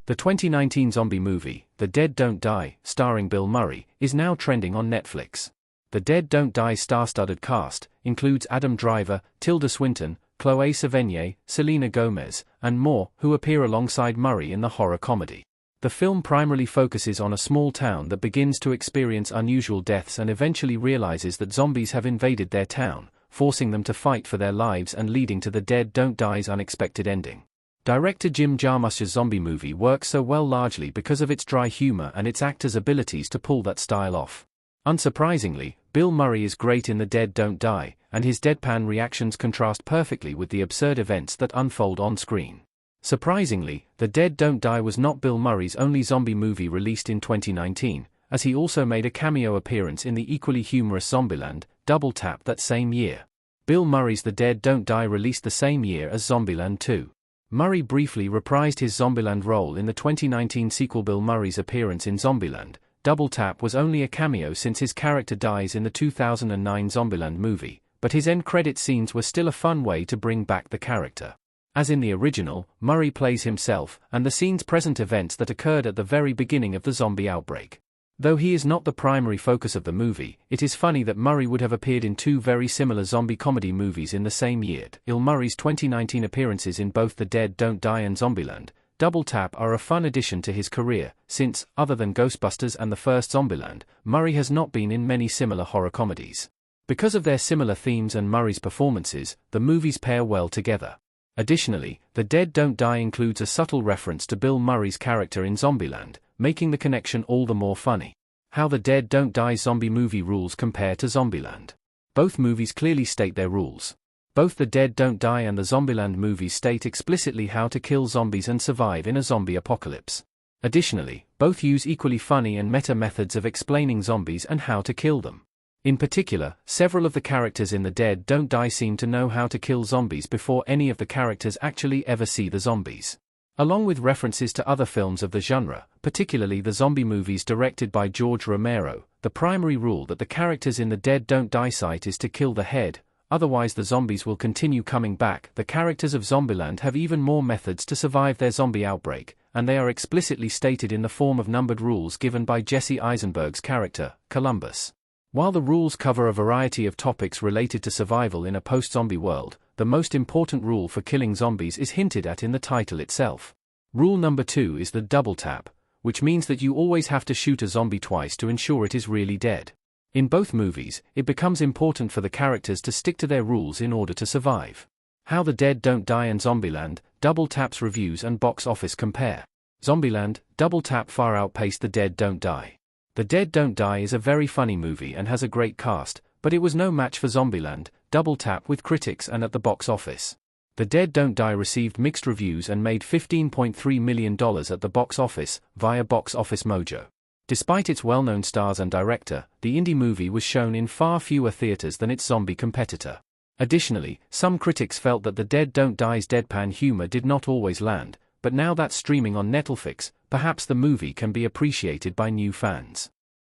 The 2019 zombie movie, The Dead Don't Die, starring Bill Murray, is now trending on Netflix. The Dead Don't Die star-studded cast includes Adam Driver, Tilda Swinton, Chloe Sevigny, Selena Gomez, and more, who appear alongside Murray in the horror comedy. The film primarily focuses on a small town that begins to experience unusual deaths and eventually realizes that zombies have invaded their town, forcing them to fight for their lives and leading to The Dead Don't Die's unexpected ending. Director Jim Jarmusch's zombie movie works so well largely because of its dry humor and its actors' abilities to pull that style off. Unsurprisingly, Bill Murray is great in The Dead Don't Die, and his deadpan reactions contrast perfectly with the absurd events that unfold on screen. Surprisingly, The Dead Don't Die was not Bill Murray's only zombie movie released in 2019, as he also made a cameo appearance in the equally humorous Zombieland, Double Tap that same year. Bill Murray's The Dead Don't Die released the same year as Zombieland 2. Murray briefly reprised his Zombieland role in the 2019 sequel. Bill Murray's appearance in Zombieland, Double Tap was only a cameo since his character dies in the 2009 Zombieland movie, but his end credit scenes were still a fun way to bring back the character. As in the original, Murray plays himself, and the scenes present events that occurred at the very beginning of the zombie outbreak. Though he is not the primary focus of the movie, it is funny that Murray would have appeared in two very similar zombie comedy movies in the same year. Bill Murray's 2019 appearances in both The Dead Don't Die and Zombieland, Double Tap are a fun addition to his career, since, other than Ghostbusters and the first Zombieland, Murray has not been in many similar horror comedies. Because of their similar themes and Murray's performances, the movies pair well together. Additionally, The Dead Don't Die includes a subtle reference to Bill Murray's character in Zombieland, making the connection all the more funny. How The Dead Don't Die zombie movie rules compare to Zombieland. Both movies clearly state their rules. Both The Dead Don't Die and the Zombieland movies state explicitly how to kill zombies and survive in a zombie apocalypse. Additionally, both use equally funny and meta methods of explaining zombies and how to kill them. In particular, several of the characters in The Dead Don't Die seem to know how to kill zombies before any of the characters actually ever see the zombies. Along with references to other films of the genre, particularly the zombie movies directed by George Romero, the primary rule that the characters in The Dead Don't Die cite is to kill the head, otherwise the zombies will continue coming back. The characters of Zombieland have even more methods to survive their zombie outbreak, and they are explicitly stated in the form of numbered rules given by Jesse Eisenberg's character, Columbus. While the rules cover a variety of topics related to survival in a post-zombie world, the most important rule for killing zombies is hinted at in the title itself. Rule number 2 is the double tap, which means that you always have to shoot a zombie twice to ensure it is really dead. In both movies, it becomes important for the characters to stick to their rules in order to survive. How The Dead Don't Die and Zombieland, Double Tap's reviews and box office compare. Zombieland, Double Tap far outpaced The Dead Don't Die. The Dead Don't Die is a very funny movie and has a great cast, but it was no match for Zombieland, Double Tap with critics and at the box office. The Dead Don't Die received mixed reviews and made $15.3 million at the box office, via Box Office Mojo. Despite its well-known stars and director, the indie movie was shown in far fewer theaters than its zombie competitor. Additionally, some critics felt that The Dead Don't Die's deadpan humor did not always land, but now that streaming on Netflix, perhaps the movie can be appreciated by new fans.